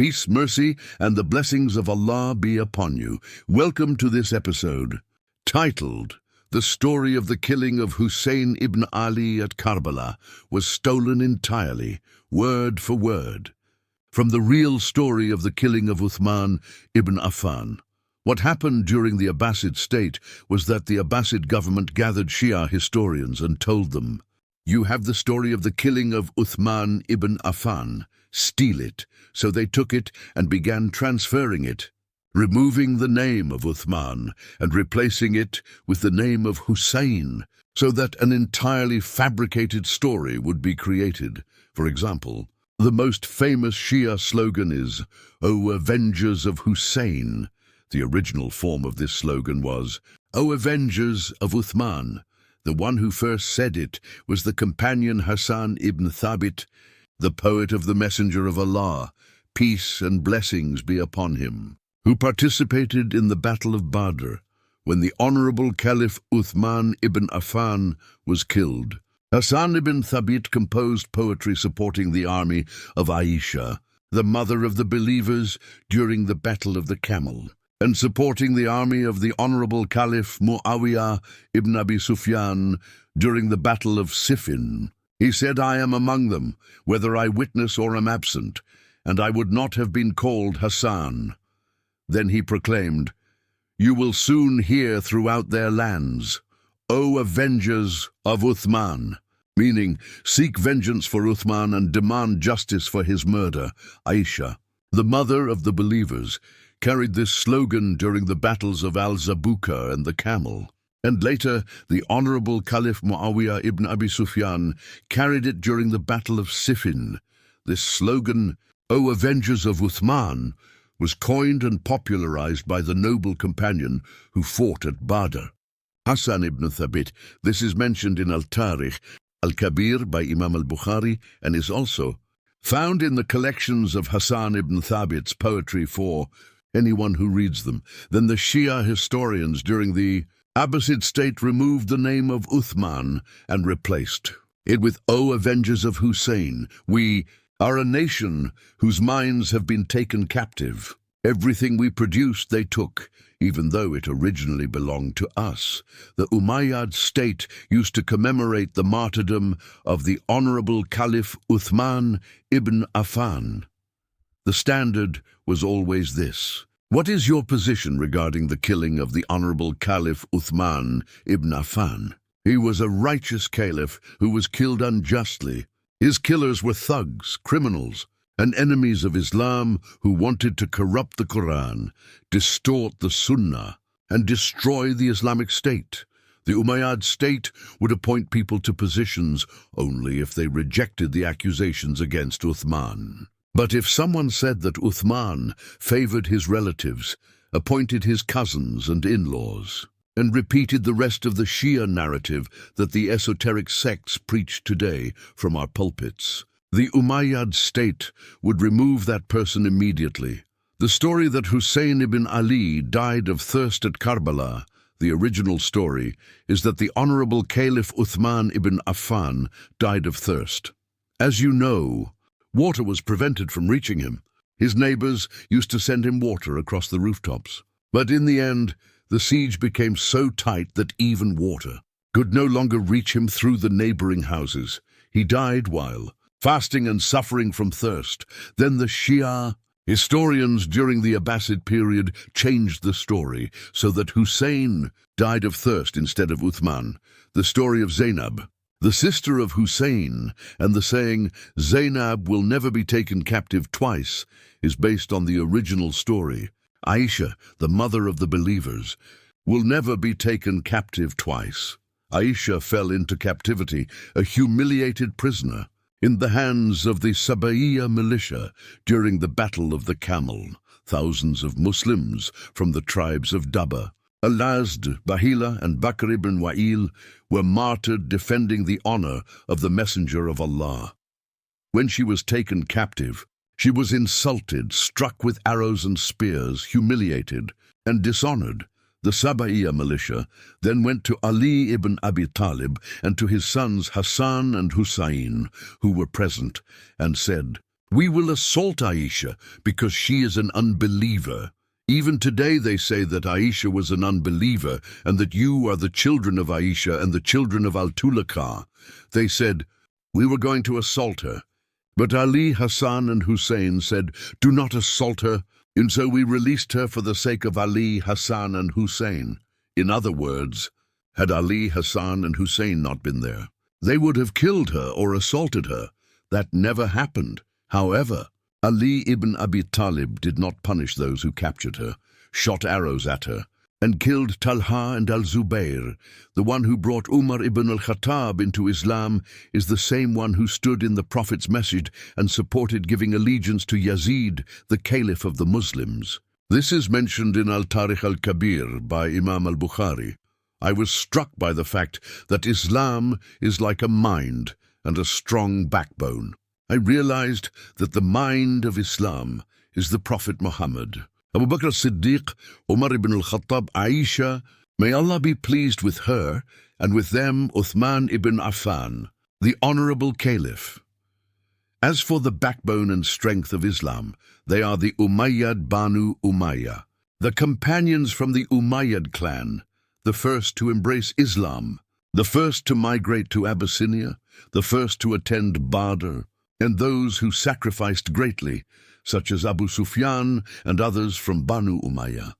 Peace, mercy, and the blessings of Allah be upon you. Welcome to this episode, titled, "The story of the killing of Hussein ibn Ali at Karbala was stolen entirely, word for word, from the real story of the killing of Uthman ibn Affan." What happened during the Abbasid state was that the Abbasid government gathered Shia historians and told them, "You have the story of the killing of Uthman ibn Affan. Steal it." So they took it and began transferring it, removing the name of Uthman and replacing it with the name of Hussein, so that an entirely fabricated story would be created. For example, the most famous Shia slogan is, "O Avengers of Hussein." The original form of this slogan was, "O Avengers of Uthman." The one who first said it was the companion Hassan ibn Thabit, the poet of the Messenger of Allah, peace and blessings be upon him, who participated in the Battle of Badr, when the Honorable Caliph Uthman Ibn Affan was killed. Hassan ibn Thabit composed poetry supporting the army of Aisha, the mother of the believers, during the Battle of the Camel, and supporting the army of the Honorable Caliph Muawiyah ibn Abi Sufyan during the Battle of Siffin. He said, "I am among them, whether I witness or am absent, and I would not have been called Hassan." Then he proclaimed, "You will soon hear throughout their lands, O Avengers of Uthman," meaning, seek vengeance for Uthman and demand justice for his murder. Aisha, the mother of the believers, carried this slogan during the battles of Al-Zabuka and the Camel, and later the Honorable Caliph Muawiyah ibn Abi Sufyan carried it during the Battle of Siffin. This slogan, "O Avengers of Uthman," was coined and popularized by the noble companion who fought at Badr, Hassan ibn Thabit. This is mentioned in Al-Tarikh al-Kabir by Imam al-Bukhari and is also found in the collections of Hassan ibn Thabit's poetry for anyone who reads them. Then the Shia historians during the Abbasid state removed the name of Uthman and replaced it with "O Avengers of Hussein. We are a nation whose minds have been taken captive. Everything we produced they took, even though it originally belonged to us." The Ummayyad state used to commemorate the martyrdom of the Honorable Caliph Uthman Ibn Affan. The standard was always this: what is your position regarding the killing of the Honorable Caliph Uthman Ibn Affan? He was a righteous caliph who was killed unjustly. His killers were thugs, criminals, and enemies of Islam who wanted to corrupt the Quran, distort the Sunnah, and destroy the Islamic State. The Umayyad state would appoint people to positions only if they rejected the accusations against Uthman. But if someone said that Uthman favored his relatives, appointed his cousins and in-laws, and repeated the rest of the Shia narrative that the esoteric sects preach today from our pulpits, the Ummayyad state would remove that person immediately. The story that Hussein ibn Ali died of thirst at Karbala, the original story, is that the Honorable Caliph Uthman ibn Affan died of thirst. As you know, water was prevented from reaching him. His neighbors used to send him water across the rooftops. But in the end, the siege became so tight that even water could no longer reach him through the neighboring houses. He died while fasting and suffering from thirst. Then the Shia historians during the Abbasid period changed the story so that Hussein died of thirst instead of Uthman. The story of Zainab, the sister of Hussein, and the saying, "Zainab will never be taken captive twice," is based on the original story. Aisha, the mother of the believers, will never be taken captive twice. Aisha fell into captivity, a humiliated prisoner, in the hands of the Saba'iyya militia during the Battle of the Camel. Thousands of Muslims from the tribes of Dabba, Al-Azd, Bahila, and Bakr ibn Wa'il were martyred defending the honor of the Messenger of Allah. When she was taken captive, she was insulted, struck with arrows and spears, humiliated, and dishonored. The Saba'iyya militia then went to Ali ibn Abi Talib and to his sons Hassan and Hussein, who were present, and said, We will assault Aisha because she is an unbeliever. Even today they say that Aisha was an unbeliever and that you are the children of Aisha and the children of Al-Tulaka. They said, we were going to assault her. But Ali, Hassan and Hussein said, do not assault her. And so we released her for the sake of Ali, Hassan and Hussein. In other words, had Ali, Hassan and Hussein not been there, they would have killed her or assaulted her. That never happened. However, Ali ibn Abi Talib did not punish those who captured her, shot arrows at her, and killed Talha and Al-Zubayr. The one who brought Umar ibn al-Khattab into Islam is the same one who stood in the Prophet's message and supported giving allegiance to Yazid, the Caliph of the Muslims. This is mentioned in Al-Tarikh al-Kabir by Imam al-Bukhari. I was struck by the fact that Islam is like a mind and a strong backbone. I realized that the mind of Islam is the Prophet Muhammad. Abu Bakr as-Siddiq, Umar ibn al-Khattab, Aisha, may Allah be pleased with her, and with them Uthman ibn Affan, the honorable Caliph. As for the backbone and strength of Islam, they are the Ummayyad Banu Umayyah, the companions from the Ummayyad clan, the first to embrace Islam, the first to migrate to Abyssinia, the first to attend Badr, and those who sacrificed greatly, such as Abu Sufyan and others from Banu Umayyah.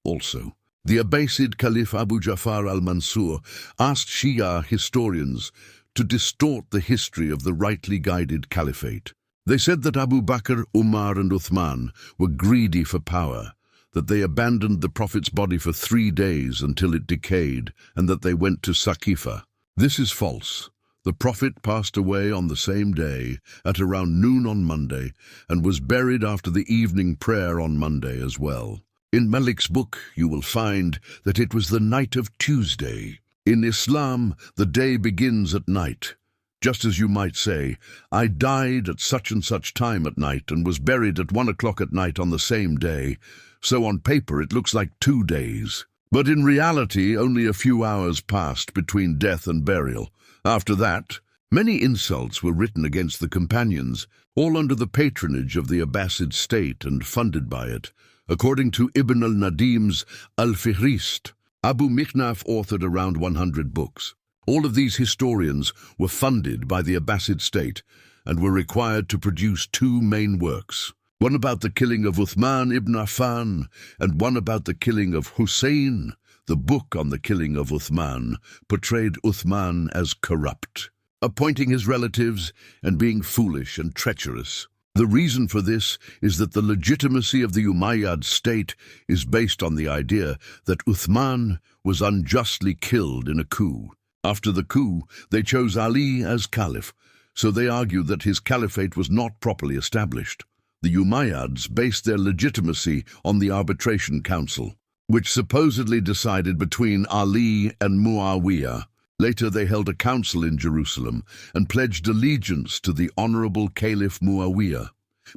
Also, the Abbasid Caliph Abu Ja'far al-Mansur asked Shia historians to distort the history of the rightly guided caliphate. They said that Abu Bakr, Umar and Uthman were greedy for power, that they abandoned the Prophet's body for 3 days until it decayed, and that they went to Saqifa. This is false. The Prophet passed away on the same day, at around noon on Monday, and was buried after the evening prayer on Monday as well. In Malik's book, you will find that it was the night of Tuesday. In Islam, the day begins at night. Just as you might say, I died at such and such time at night and was buried at 1 o'clock at night on the same day, so on paper it looks like 2 days. But in reality, only a few hours passed between death and burial. After that, many insults were written against the companions, all under the patronage of the Abbasid state and funded by it. According to Ibn al-Nadim's Al-Fihrist, Abu Mikhnaf authored around 100 books. All of these historians were funded by the Abbasid state and were required to produce 2 main works, one about the killing of Uthman ibn Affan and one about the killing of Hussein. The book on the killing of Uthman portrayed Uthman as corrupt, appointing his relatives and being foolish and treacherous. The reason for this is that the legitimacy of the Umayyad state is based on the idea that Uthman was unjustly killed in a coup. After the coup, they chose Ali as caliph, so they argue that his caliphate was not properly established. The Umayyads based their legitimacy on the Arbitration Council, which supposedly decided between Ali and Muawiyah. Later they held a council in Jerusalem and pledged allegiance to the honorable Caliph Muawiyah,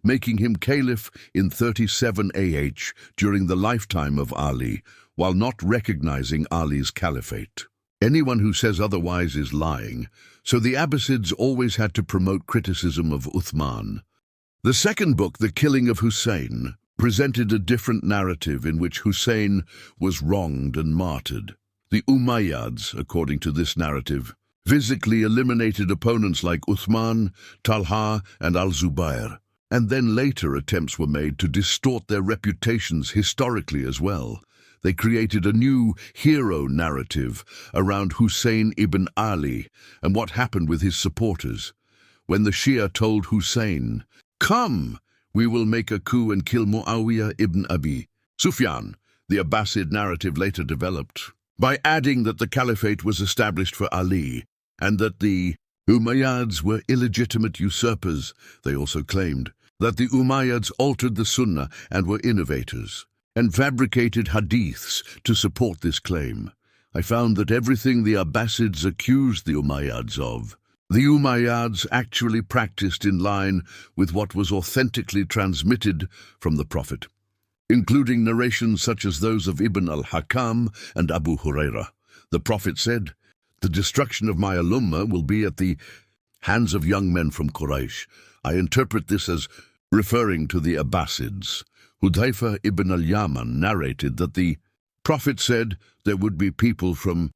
making him caliph in 37 AH during the lifetime of Ali, while not recognizing Ali's caliphate. Anyone who says otherwise is lying, so the Abbasids always had to promote criticism of Uthman. The second book, The Killing of Hussein, presented a different narrative in which Hussein was wronged and martyred. The Umayyads, according to this narrative, physically eliminated opponents like Uthman, Talha, and Al-Zubayr, and then later attempts were made to distort their reputations historically as well. They created a new hero narrative around Hussein ibn Ali and what happened with his supporters. When the Shia told Hussein, "Come, we will make a coup and kill Muawiyah ibn Abi Sufyan," the Abbasid narrative later developed by adding that the caliphate was established for Ali and that the Umayyads were illegitimate usurpers. They also claimed that the Umayyads altered the Sunnah and were innovators, and fabricated hadiths to support this claim. I found that everything the Abbasids accused the Umayyads of, the Umayyads actually practiced in line with what was authentically transmitted from the Prophet, including narrations such as those of Ibn al-Hakam and Abu Hurairah. The Prophet said, "The destruction of my ummah will be at the hands of young men from Quraysh. I interpret this as referring to the Abbasids. Hudhaifa ibn al-Yaman narrated that the Prophet said there would be people from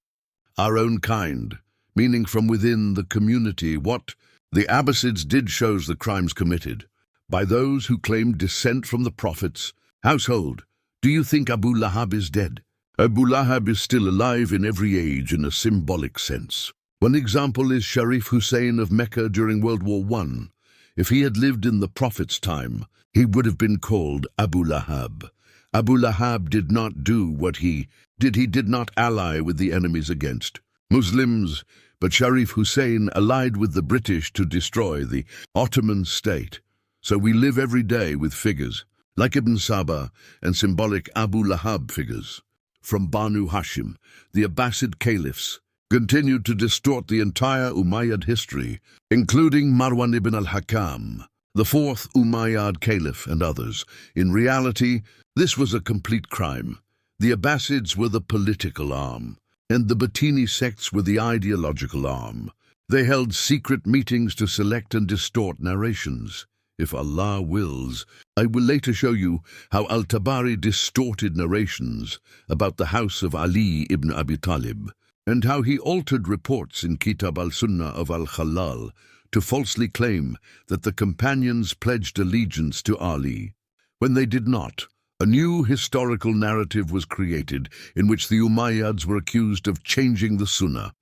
our own kind, meaning from within the community. What the Abbasids did shows the crimes committed by those who claimed descent from the Prophet's household. Do you think Abu Lahab is dead? Abu Lahab is still alive in every age in a symbolic sense. One example is Sharif Hussein of Mecca during World War I. If he had lived in the Prophet's time, he would have been called Abu Lahab. Abu Lahab did not do what he did not ally with the enemies against Muslims, but Sharif Hussein allied with the British to destroy the Ottoman state. So we live every day with figures like Ibn Saba and symbolic Abu Lahab figures from Banu Hashim. The Abbasid caliphs continued to distort the entire Umayyad history, including Marwan ibn al-Hakam, the fourth Ummayyad Caliph, and others. In reality, this was a complete crime. The Abbasids were the political arm, and the Batini sects were the ideological arm. They held secret meetings to select and distort narrations. If Allah wills, I will later show you how Al-Tabari distorted narrations about the house of Ali ibn Abi Talib, and how he altered reports in Kitab al-Sunnah of al-Khalal to falsely claim that the companions pledged allegiance to Ali, when they did not. A new historical narrative was created in which the Umayyads were accused of changing the Sunnah.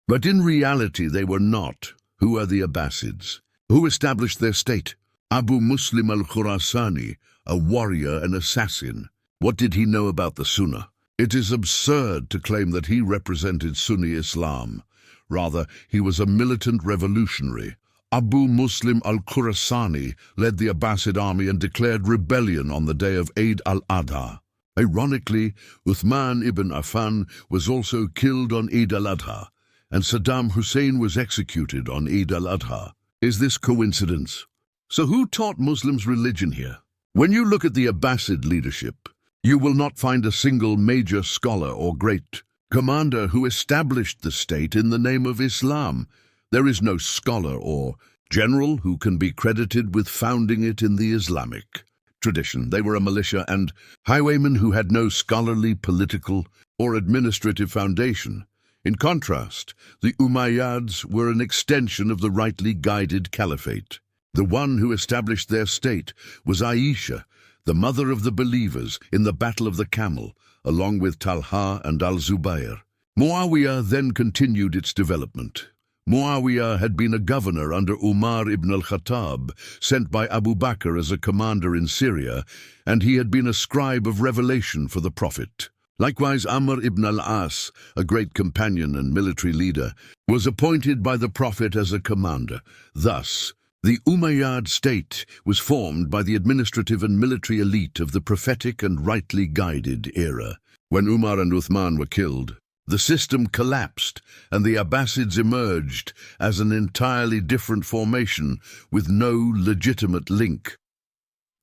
But in reality they were not. Who are the Abbasids? Who established their state? Abu Muslim al-Khurasani, a warrior and assassin. What did he know about the Sunnah? It is absurd to claim that he represented Sunni Islam. Rather, he was a militant revolutionary. Abu Muslim al-Khurasani led the Abbasid army and declared rebellion on the day of Eid al-Adha. Ironically, Uthman ibn Affan was also killed on Eid al-Adha, and Saddam Hussein was executed on Eid al-Adha. Is this coincidence? So who taught Muslims religion here? When you look at the Abbasid leadership, you will not find a single major scholar or great commander who established the state in the name of Islam. There is no scholar or general who can be credited with founding it in the Islamic tradition. They were a militia and highwaymen who had no scholarly, political, or administrative foundation. In contrast, the Umayyads were an extension of the rightly guided caliphate. The one who established their state was Aisha, the mother of the believers, in the Battle of the Camel, along with Talha and al-Zubayr. Muawiyah then continued its development. Muawiyah had been a governor under Umar ibn al-Khattab, sent by Abu Bakr as a commander in Syria, and he had been a scribe of revelation for the Prophet. Likewise, Amr ibn al-As, a great companion and military leader, was appointed by the Prophet as a commander. Thus, the Umayyad state was formed by the administrative and military elite of the prophetic and rightly guided era. When Umar and Uthman were killed, the system collapsed and the Abbasids emerged as an entirely different formation with no legitimate link.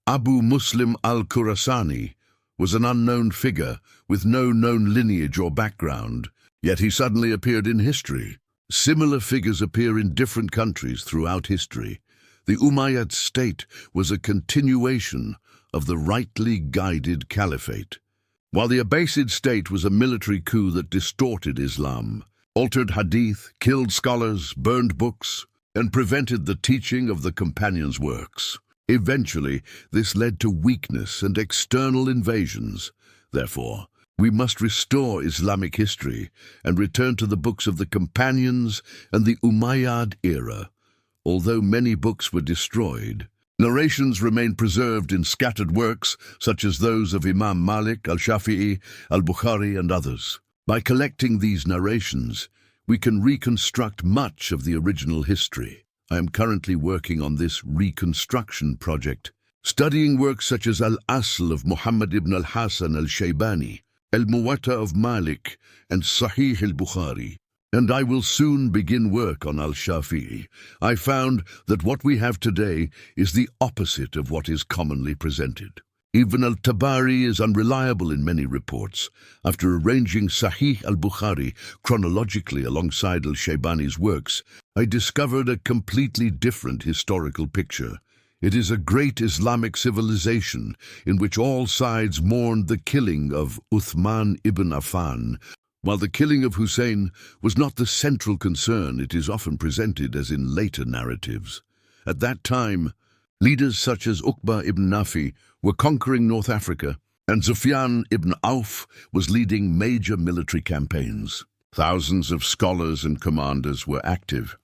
Abu Muslim al-Khurasani was an unknown figure with no known lineage or background, yet he suddenly appeared in history. Similar figures appear in different countries throughout history. The Umayyad state was a continuation of the rightly guided caliphate, while the Abbasid state was a military coup that distorted Islam, altered hadith, killed scholars, burned books, and prevented the teaching of the companions' works. Eventually, this led to weakness and external invasions. Therefore, we must restore Islamic history and return to the books of the companions and the Umayyad era. Although many books were destroyed, narrations remain preserved in scattered works such as those of Imam Malik, al-Shafi'i, al-Bukhari, and others. By collecting these narrations, we can reconstruct much of the original history. I am currently working on this reconstruction project, studying works such as Al-Asl of Muhammad ibn al-Hasan al-Shaybani, Al-Muwatta of Malik, and Sahih al-Bukhari. And I will soon begin work on al-Shafi'i. I found that what we have today is the opposite of what is commonly presented. Even al-Tabari is unreliable in many reports. After arranging Sahih al-Bukhari chronologically alongside al-Shaybani's works, I discovered a completely different historical picture. It is a great Islamic civilization in which all sides mourned the killing of Uthman ibn Affan, while the killing of Hussein was not the central concern it is often presented as in later narratives. At that time, leaders such as Uqba ibn Nafi were conquering North Africa, and Sufyan ibn Auf was leading major military campaigns. Thousands of scholars and commanders were active.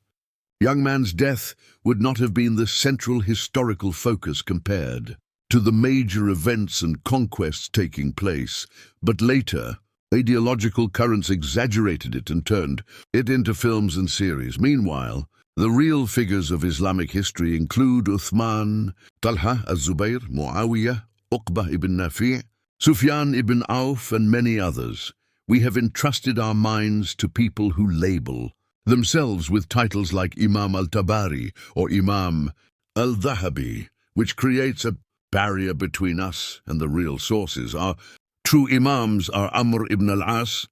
Young man's death would not have been the central historical focus compared to the major events and conquests taking place, but later, ideological currents exaggerated it and turned it into films and series. Meanwhile, the real figures of Islamic history include Uthman, Talha al-Zubayr, Muawiyah, Uqba ibn Nafi, Sufyan ibn Auf, and many others. We have entrusted our minds to people who label themselves with titles like Imam al-Tabari or Imam al-Dhahabi, which creates a barrier between us and the real sources. Our true Imams are Amr ibn al-As,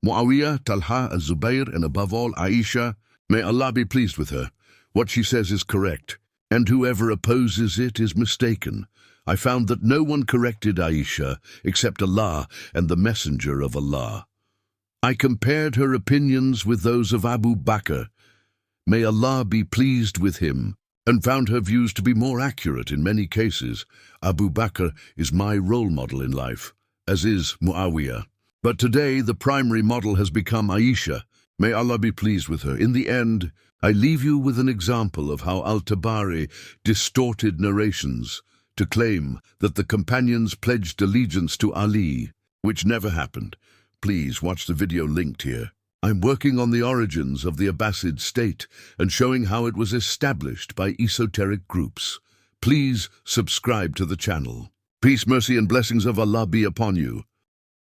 Muawiyah, Talha al-Zubayr, and above all, Aisha. May Allah be pleased with her. What she says is correct, and whoever opposes it is mistaken. I found that no one corrected Aisha except Allah and the Messenger of Allah. I compared her opinions with those of Abu Bakr, may Allah be pleased with him, and found her views to be more accurate in many cases. Abu Bakr is my role model in life, as is Muawiyah. But today the primary model has become Aisha. May Allah be pleased with her. In the end, I leave you with an example of how al-Tabari distorted narrations to claim that the companions pledged allegiance to Ali, which never happened. Please watch the video linked here. I'm working on the origins of the Abbasid state and showing how it was established by esoteric groups. Please subscribe to the channel. Peace, mercy, and blessings of Allah be upon you.